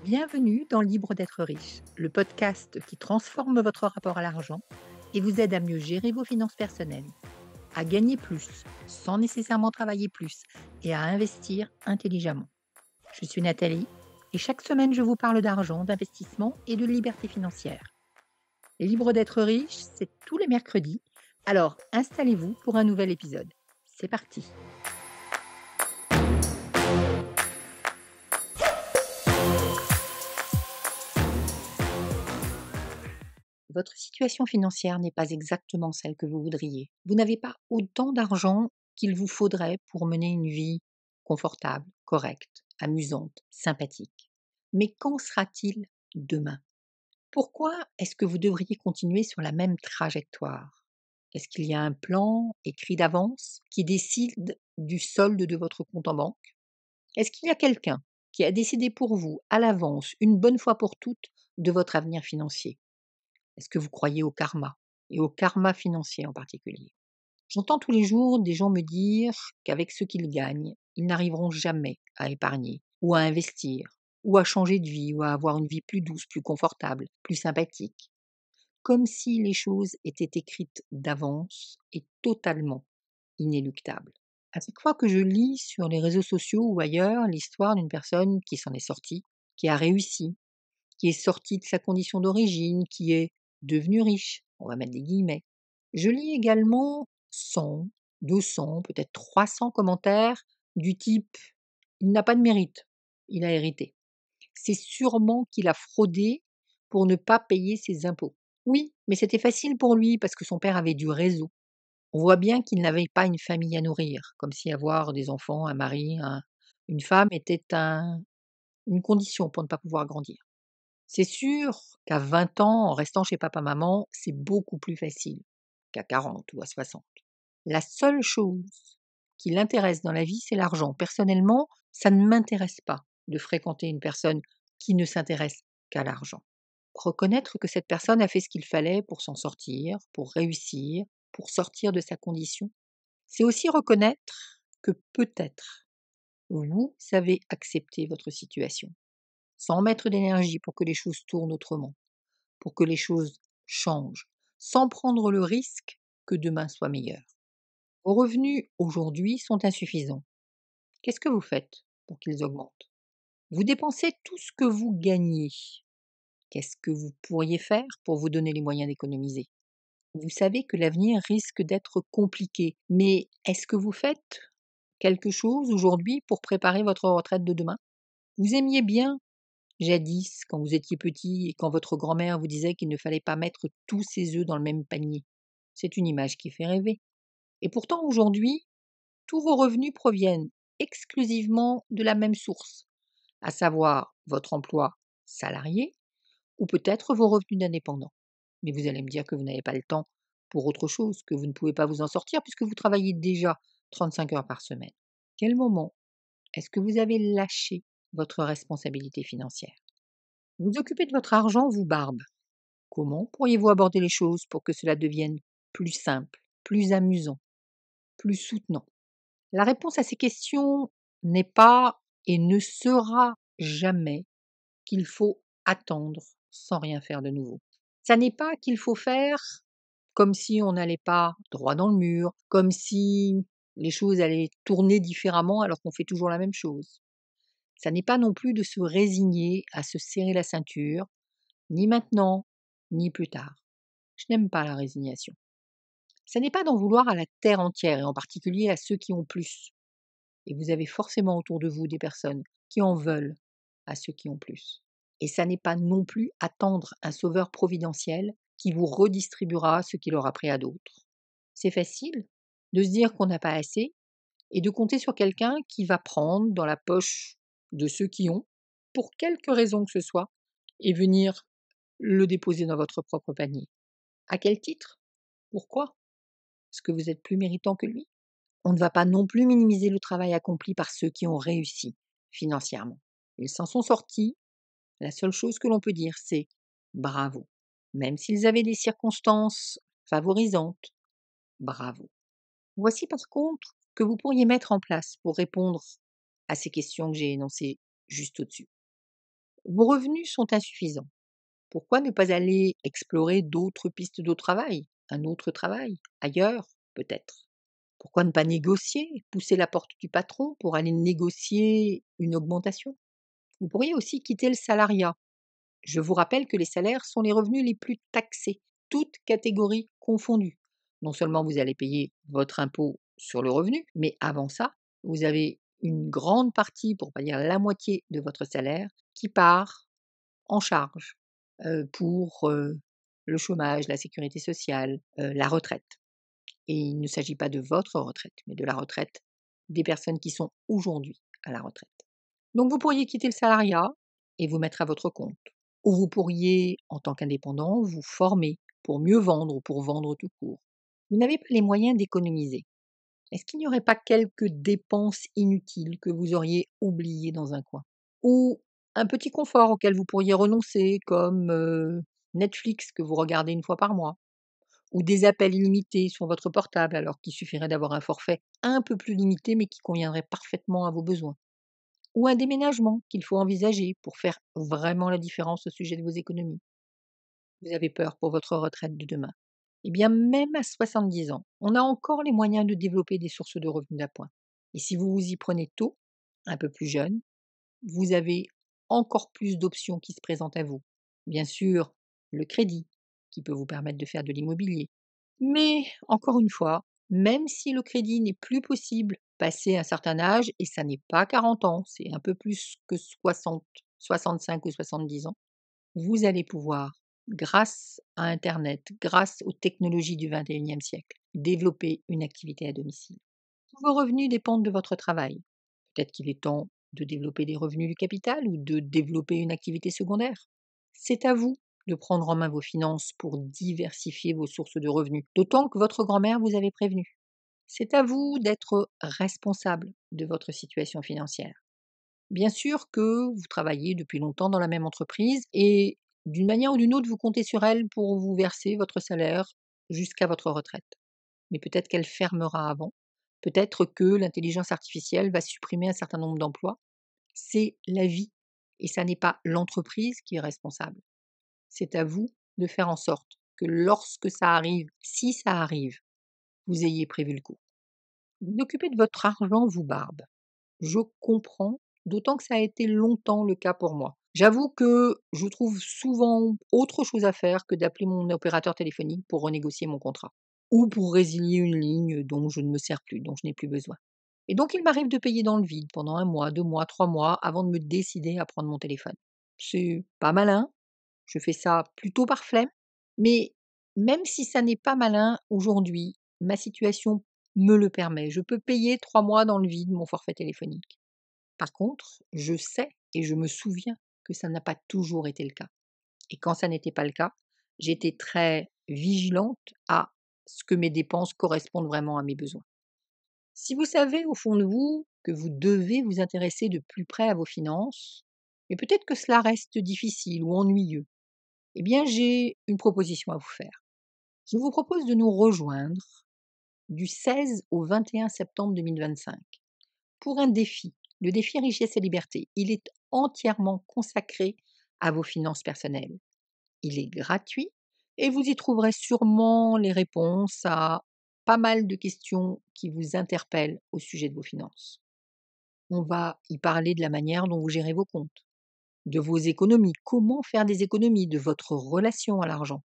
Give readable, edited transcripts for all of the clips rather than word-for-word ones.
Bienvenue dans Libre d'être riche, le podcast qui transforme votre rapport à l'argent et vous aide à mieux gérer vos finances personnelles, à gagner plus sans nécessairement travailler plus et à investir intelligemment. Je suis Nathalie et chaque semaine je vous parle d'argent, d'investissement et de liberté financière. Libre d'être riche, c'est tous les mercredis, alors installez-vous pour un nouvel épisode. C'est parti. Votre situation financière n'est pas exactement celle que vous voudriez. Vous n'avez pas autant d'argent qu'il vous faudrait pour mener une vie confortable, correcte, amusante, sympathique. Mais qu'en sera-t-il demain? Pourquoi est-ce que vous devriez continuer sur la même trajectoire? Est-ce qu'il y a un plan écrit d'avance qui décide du solde de votre compte en banque? Est-ce qu'il y a quelqu'un qui a décidé pour vous à l'avance, une bonne fois pour toutes, de votre avenir financier? Est-ce que vous croyez au karma et au karma financier en particulier? J'entends tous les jours des gens me dire qu'avec ce qu'ils gagnent, ils n'arriveront jamais à épargner ou à investir ou à changer de vie ou à avoir une vie plus douce, plus confortable, plus sympathique. Comme si les choses étaient écrites d'avance et totalement inéluctables. À chaque fois que je lis sur les réseaux sociaux ou ailleurs l'histoire d'une personne qui s'en est sortie, qui a réussi, qui est sorti de sa condition d'origine, qui est devenu riche, on va mettre des guillemets. Je lis également 100, 200, peut-être 300 commentaires du type il n'a pas de mérite, il a hérité. C'est sûrement qu'il a fraudé pour ne pas payer ses impôts. Oui, mais c'était facile pour lui parce que son père avait du réseau. On voit bien qu'il n'avait pas une famille à nourrir, comme si avoir des enfants, un mari, une femme était une condition pour ne pas pouvoir grandir. C'est sûr qu'à 20 ans, en restant chez papa-maman, c'est beaucoup plus facile qu'à 40 ou à 60. La seule chose qui l'intéresse dans la vie, c'est l'argent. Personnellement, ça ne m'intéresse pas de fréquenter une personne qui ne s'intéresse qu'à l'argent. Reconnaître que cette personne a fait ce qu'il fallait pour s'en sortir, pour réussir, pour sortir de sa condition, c'est aussi reconnaître que peut-être vous savez accepter votre situation sans mettre d'énergie pour que les choses tournent autrement, pour que les choses changent, sans prendre le risque que demain soit meilleur. Vos revenus aujourd'hui sont insuffisants. Qu'est-ce que vous faites pour qu'ils augmentent? Vous dépensez tout ce que vous gagnez. Qu'est-ce que vous pourriez faire pour vous donner les moyens d'économiser? Vous savez que l'avenir risque d'être compliqué, mais est-ce que vous faites quelque chose aujourd'hui pour préparer votre retraite de demain? Vous aimiez bien jadis, quand vous étiez petit et quand votre grand-mère vous disait qu'il ne fallait pas mettre tous ses œufs dans le même panier. C'est une image qui fait rêver. Et pourtant, aujourd'hui, tous vos revenus proviennent exclusivement de la même source, à savoir votre emploi salarié ou peut-être vos revenus d'indépendant. Mais vous allez me dire que vous n'avez pas le temps pour autre chose, que vous ne pouvez pas vous en sortir puisque vous travaillez déjà 35 heures par semaine. Quel moment est-ce que vous avez lâché votre responsabilité financière? Vous occuper de votre argent vous barbe. Comment pourriez-vous aborder les choses pour que cela devienne plus simple, plus amusant, plus soutenant? La réponse à ces questions n'est pas et ne sera jamais qu'il faut attendre sans rien faire de nouveau. Ça n'est pas qu'il faut faire comme si on n'allait pas droit dans le mur, comme si les choses allaient tourner différemment alors qu'on fait toujours la même chose. Ça n'est pas non plus de se résigner à se serrer la ceinture, ni maintenant, ni plus tard. Je n'aime pas la résignation. Ça n'est pas d'en vouloir à la terre entière, et en particulier à ceux qui ont plus. Et vous avez forcément autour de vous des personnes qui en veulent à ceux qui ont plus. Et ça n'est pas non plus attendre un sauveur providentiel qui vous redistribuera ce qu'il aura pris à d'autres. C'est facile de se dire qu'on n'a pas assez et de compter sur quelqu'un qui va prendre dans la poche de ceux qui ont, pour quelque raison que ce soit, et venir le déposer dans votre propre panier. À quel titre? Pourquoi? Est-ce que vous êtes plus méritant que lui? On ne va pas non plus minimiser le travail accompli par ceux qui ont réussi financièrement. Ils s'en sont sortis. La seule chose que l'on peut dire, c'est bravo. Même s'ils avaient des circonstances favorisantes, bravo. Voici par contre que vous pourriez mettre en place pour répondre à ces questions que j'ai énoncées juste au-dessus. Vos revenus sont insuffisants. Pourquoi ne pas aller explorer d'autres pistes de travail? Un autre travail? Ailleurs, peut-être? Pourquoi ne pas négocier? Pousser la porte du patron pour aller négocier une augmentation? Vous pourriez aussi quitter le salariat. Je vous rappelle que les salaires sont les revenus les plus taxés, toutes catégories confondues. Non seulement vous allez payer votre impôt sur le revenu, mais avant ça, vous avez une grande partie, pour pas dire la moitié de votre salaire, qui part en charge pour le chômage, la sécurité sociale, la retraite. Et il ne s'agit pas de votre retraite, mais de la retraite des personnes qui sont aujourd'hui à la retraite. Donc vous pourriez quitter le salariat et vous mettre à votre compte. Ou vous pourriez, en tant qu'indépendant, vous former pour mieux vendre ou pour vendre tout court. Vous n'avez pas les moyens d'économiser. Est-ce qu'il n'y aurait pas quelques dépenses inutiles que vous auriez oubliées dans un coin? Ou un petit confort auquel vous pourriez renoncer, comme Netflix que vous regardez une fois par mois, ou des appels illimités sur votre portable alors qu'il suffirait d'avoir un forfait un peu plus limité mais qui conviendrait parfaitement à vos besoins. Ou un déménagement qu'il faut envisager pour faire vraiment la différence au sujet de vos économies. Vous avez peur pour votre retraite de demain. Eh bien, même à 70 ans, on a encore les moyens de développer des sources de revenus d'appoint. Et si vous vous y prenez tôt, un peu plus jeune, vous avez encore plus d'options qui se présentent à vous. Bien sûr, le crédit, qui peut vous permettre de faire de l'immobilier. Mais encore une fois, même si le crédit n'est plus possible passé un certain âge, et ça n'est pas 40 ans, c'est un peu plus que 60, 65 ou 70 ans, vous allez pouvoir, grâce à Internet, grâce aux technologies du 21e siècle, développer une activité à domicile. Tous vos revenus dépendent de votre travail. Peut-être qu'il est temps de développer des revenus du capital ou de développer une activité secondaire. C'est à vous de prendre en main vos finances pour diversifier vos sources de revenus, d'autant que votre grand-mère vous avait prévenu. C'est à vous d'être responsable de votre situation financière. Bien sûr que vous travaillez depuis longtemps dans la même entreprise et d'une manière ou d'une autre, vous comptez sur elle pour vous verser votre salaire jusqu'à votre retraite. Mais peut-être qu'elle fermera avant. Peut-être que l'intelligence artificielle va supprimer un certain nombre d'emplois. C'est la vie et ça n'est pas l'entreprise qui est responsable. C'est à vous de faire en sorte que lorsque ça arrive, si ça arrive, vous ayez prévu le coup. Vous occuper de votre argent vous barbe. Je comprends, d'autant que ça a été longtemps le cas pour moi. J'avoue que je trouve souvent autre chose à faire que d'appeler mon opérateur téléphonique pour renégocier mon contrat ou pour résilier une ligne dont je ne me sers plus, dont je n'ai plus besoin. Et donc il m'arrive de payer dans le vide pendant 1 mois, 2 mois, 3 mois avant de me décider à prendre mon téléphone. C'est pas malin, je fais ça plutôt par flemme, mais même si ça n'est pas malin aujourd'hui, ma situation me le permet. Je peux payer 3 mois dans le vide mon forfait téléphonique. Par contre, je sais et je me souviens que ça n'a pas toujours été le cas. Et quand ça n'était pas le cas, j'étais très vigilante à ce que mes dépenses correspondent vraiment à mes besoins. Si vous savez au fond de vous que vous devez vous intéresser de plus près à vos finances, mais peut-être que cela reste difficile ou ennuyeux, eh bien j'ai une proposition à vous faire. Je vous propose de nous rejoindre du 16 au 21 septembre 2025 pour un défi, le défi Richesse et Liberté. Il est entièrement consacré à vos finances personnelles. Il est gratuit et vous y trouverez sûrement les réponses à pas mal de questions qui vous interpellent au sujet de vos finances. On va y parler de la manière dont vous gérez vos comptes, de vos économies, comment faire des économies, de votre relation à l'argent,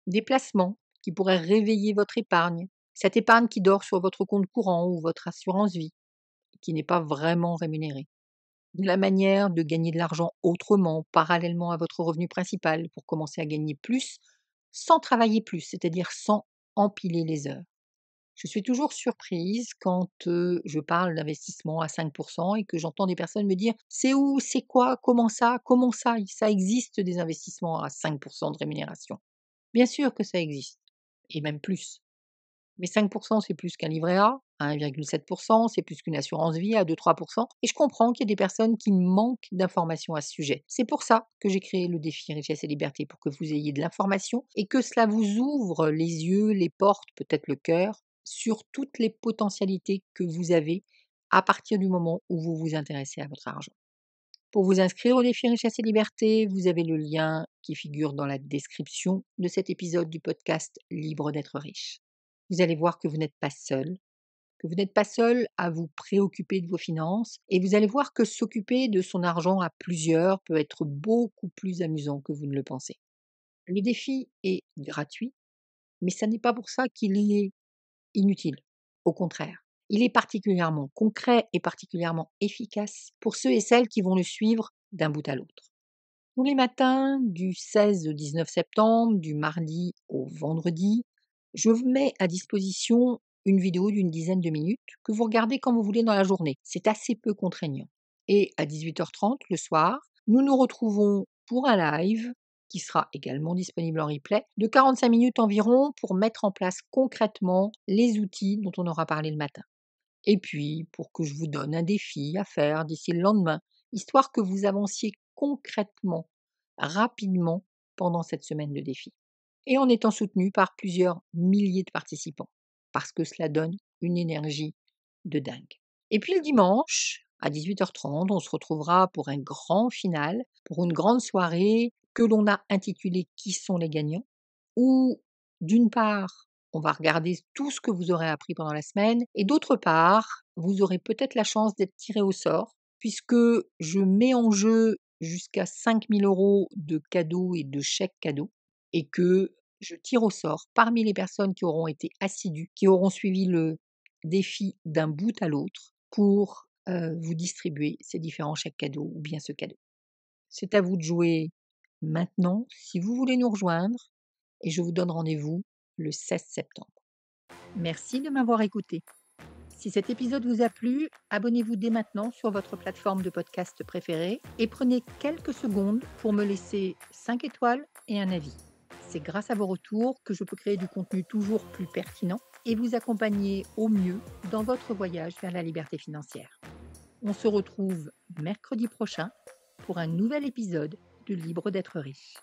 des placements qui pourraient réveiller votre épargne, cette épargne qui dort sur votre compte courant ou votre assurance vie, qui n'est pas vraiment rémunérée. De la manière de gagner de l'argent autrement, parallèlement à votre revenu principal, pour commencer à gagner plus, sans travailler plus, c'est-à-dire sans empiler les heures. Je suis toujours surprise quand je parle d'investissement à 5% et que j'entends des personnes me dire: «C'est où? C'est quoi? Comment ça? Comment ça? Ça existe des investissements à 5% de rémunération». Bien sûr que ça existe et même plus. Mais 5 c'est plus qu'un livret A à 1,7, c'est plus qu'une assurance vie à 2-3 et je comprends qu'il y a des personnes qui manquent d'informations à ce sujet. C'est pour ça que j'ai créé le défi Richesse et Liberté, pour que vous ayez de l'information et que cela vous ouvre les yeux, les portes, peut-être le cœur, sur toutes les potentialités que vous avez à partir du moment où vous vous intéressez à votre argent. Pour vous inscrire au défi Richesse et Liberté, vous avez le lien qui figure dans la description de cet épisode du podcast Libre d'être riche. Vous allez voir que vous n'êtes pas seul, à vous préoccuper de vos finances, et vous allez voir que s'occuper de son argent à plusieurs peut être beaucoup plus amusant que vous ne le pensez. Le défi est gratuit, mais ça n'est pas pour ça qu'il est inutile. Au contraire, il est particulièrement concret et particulièrement efficace pour ceux et celles qui vont le suivre d'un bout à l'autre. Tous les matins, du 16 au 19 septembre, du mardi au vendredi, je vous mets à disposition une vidéo d'une dizaine de minutes que vous regardez quand vous voulez dans la journée. C'est assez peu contraignant. Et à 18h30 le soir, nous nous retrouvons pour un live qui sera également disponible en replay de 45 minutes environ pour mettre en place concrètement les outils dont on aura parlé le matin. Et puis, pour que je vous donne un défi à faire d'ici le lendemain, histoire que vous avanciez concrètement, rapidement, pendant cette semaine de défi. Et en étant soutenu par plusieurs milliers de participants, parce que cela donne une énergie de dingue. Et puis le dimanche, à 18h30, on se retrouvera pour un grand final, pour une grande soirée que l'on a intitulée Qui sont les gagnants, où d'une part, on va regarder tout ce que vous aurez appris pendant la semaine, et d'autre part, vous aurez peut-être la chance d'être tiré au sort, puisque je mets en jeu jusqu'à 5 000 € de cadeaux et de chèques cadeaux, et que je tire au sort parmi les personnes qui auront été assidues, qui auront suivi le défi d'un bout à l'autre pour vous distribuer ces différents chèques cadeaux ou bien ce cadeau. C'est à vous de jouer maintenant si vous voulez nous rejoindre, et je vous donne rendez-vous le 16 septembre. Merci de m'avoir écouté. Si cet épisode vous a plu, abonnez-vous dès maintenant sur votre plateforme de podcast préférée et prenez quelques secondes pour me laisser 5 étoiles et un avis. C'est grâce à vos retours que je peux créer du contenu toujours plus pertinent et vous accompagner au mieux dans votre voyage vers la liberté financière. On se retrouve mercredi prochain pour un nouvel épisode de Libre d'être riche.